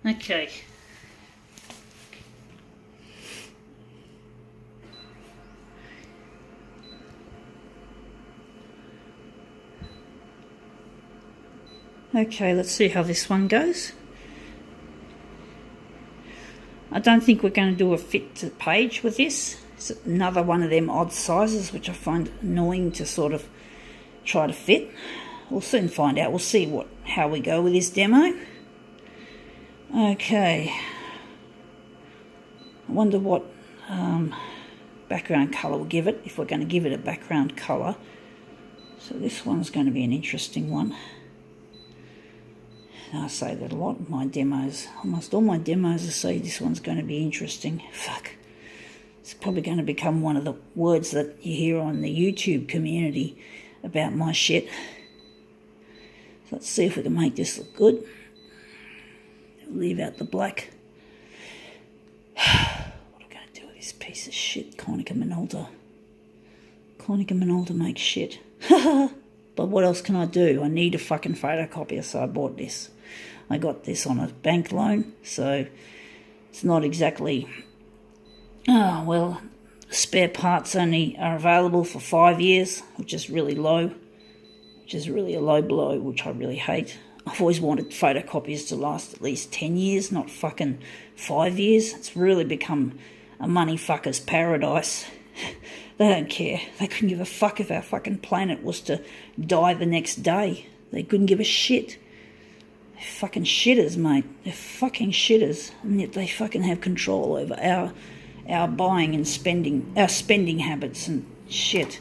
Okay. Okay, let's see how this one goes. I don't think we're going to do a fit to page with this. It's another one of them odd sizes, which I find annoying to sort of try to fit. We'll soon find out. We'll see how we go with this demo. Okay. I wonder what background colour we'll give it, if we're going to give it a background colour. So this one's going to be an interesting one. I say that a lot in my demos. Almost all my demos I say this one's going to be interesting. Fuck. It's probably going to become one of the words that you hear on the YouTube community about my shit. So let's see if we can make this look good. Leave out the black. What am I going to do with this piece of shit? Konica Minolta. Konica Minolta makes shit. But what else can I do? I need a fucking photocopier, so I bought this. I got this on a bank loan, so it's not exactly... Oh, well, spare parts only are available for 5 years, which is really low, which is really a low blow, which I really hate. I've always wanted photocopiers to last at least 10 years, not fucking 5 years. It's really become a money fucker's paradise. They don't care. They couldn't give a fuck if our fucking planet was to die the next day. They couldn't give a shit. They're fucking shitters, mate. They're fucking shitters. And yet they fucking have control over our buying and spending, our spending habits and shit.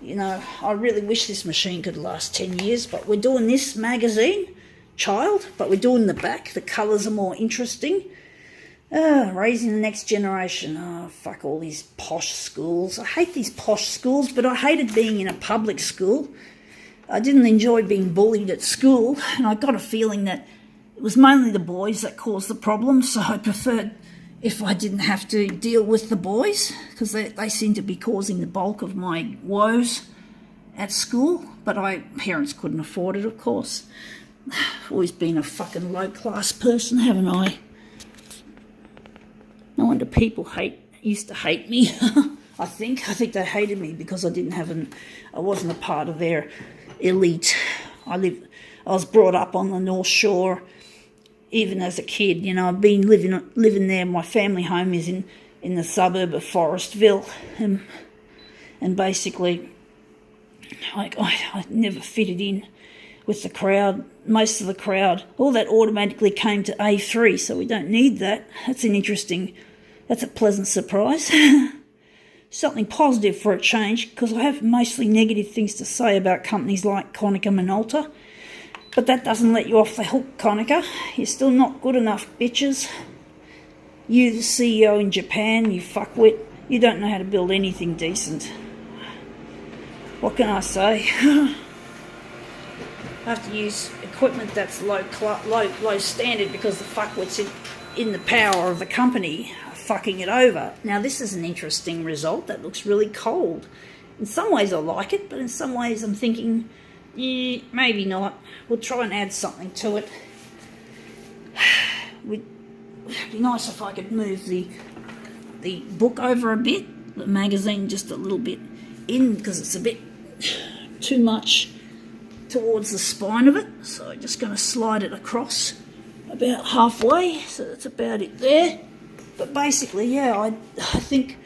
You know, I really wish this machine could last 10 years, but we're doing this magazine, child, but we're doing the back. The colours are more interesting. Raising the next generation. Oh, fuck all these posh schools. I hate these posh schools, but I hated being in a public school. I didn't enjoy being bullied at school, and I got a feeling that it was mainly the boys that caused the problem, so I preferred if I didn't have to deal with the boys, because they seem to be causing the bulk of my woes at school, but parents couldn't afford it, of course. I've always been a fucking low-class person, haven't I? No wonder people used to hate me. I think they hated me because I wasn't a part of their elite. I was brought up on the North Shore, even as a kid. You know, I've been living there. My family home is in the suburb of Forestville, and basically, I never fitted in with the crowd. Most of the crowd, all that automatically came to A3, so we don't need that. That's a pleasant surprise. Something positive for a change, because I have mostly negative things to say about companies like Konica Minolta. But that doesn't let you off the hook, Konica. You're still not good enough, bitches. You, the CEO in Japan, you fuckwit. You don't know how to build anything decent. What can I say? I have to use equipment that's low standard because the fuckwits in the power of the company are fucking it over. Now this is an interesting result. That looks really cold. In some ways I like it, but in some ways I'm thinking, yeah, maybe not. We'll try and add something to it. It'd be nice if I could move the book over a bit, the magazine just a little bit in, because it's a bit too much towards the spine of it. So I'm just going to slide it across about halfway, so that's about it there. But basically, yeah, I think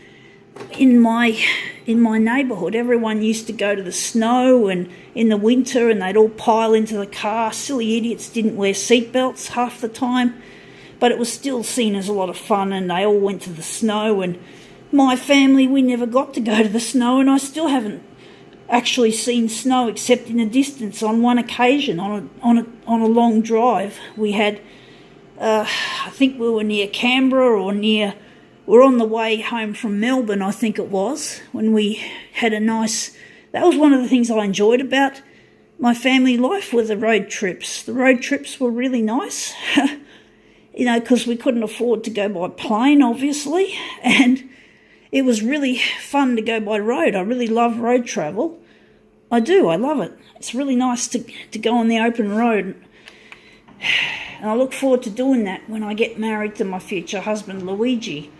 in my neighbourhood, everyone used to go to the snow and in the winter, and they'd all pile into the car. Silly idiots didn't wear seatbelts half the time, but it was still seen as a lot of fun, and they all went to the snow. And my family, we never got to go to the snow, and I still haven't actually seen snow except in the distance on one occasion on a long drive. We had, I think we were near Canberra we're on the way home from Melbourne, I think it was, when we had that was one of the things I enjoyed about my family life, were the road trips. The road trips were really nice, you know, because we couldn't afford to go by plane, obviously, and it was really fun to go by road. I really love road travel. I do, I love it. It's really nice to go on the open road. And I look forward to doing that when I get married to my future husband, Luigi.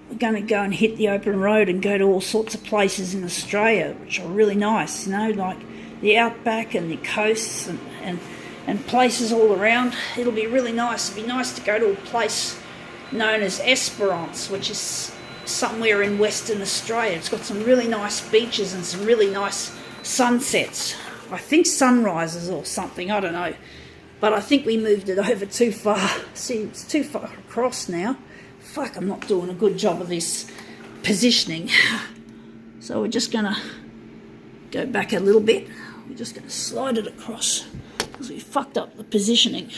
We're going to go and hit the open road and go to all sorts of places in Australia, which are really nice, like the outback and the coasts and places all around. It'll be really nice. It'll be nice to go to a place known as Esperance, which is somewhere in Western Australia. It's got some really nice beaches and some really nice sunsets. I think sunrises or something, I don't know. But I think we moved it over too far. See, it's too far across now. Fuck, I'm not doing a good job of this positioning. So we're just going to go back a little bit. We're just going to slide it across because we fucked up the positioning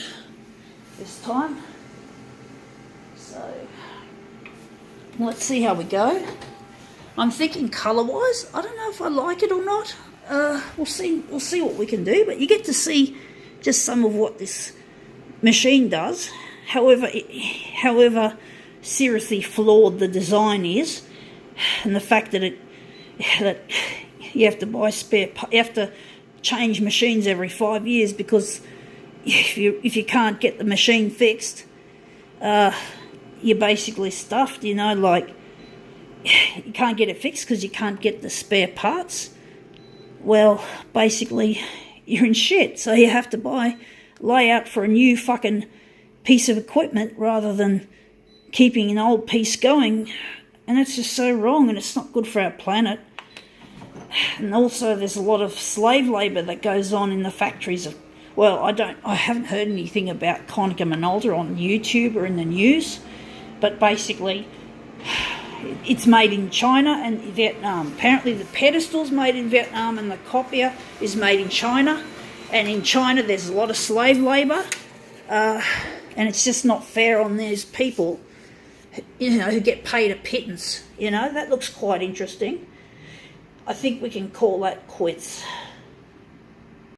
this time. So let's see how we go. I'm thinking colour-wise, I don't know if I like it or not. We'll see what we can do, but you get to see just some of what this machine does. However seriously flawed the design is, and the fact that you have to buy you have to change machines every 5 years, because if you can't get the machine fixed, you're basically stuffed. Like you can't get it fixed because you can't get the spare parts. Well, basically you're in shit. So you have to lay out for a new fucking piece of equipment rather than keeping an old piece going. And that's just so wrong, and it's not good for our planet. And also there's a lot of slave labour that goes on in the factories of, well, I haven't heard anything about Konica Minolta on YouTube or in the news, but basically it's made in China and Vietnam. Apparently the pedestal's made in Vietnam and the copier is made in China. And in China there's a lot of slave labour, and it's just not fair on these people, who get paid a pittance. That looks quite interesting. I think we can call that quits.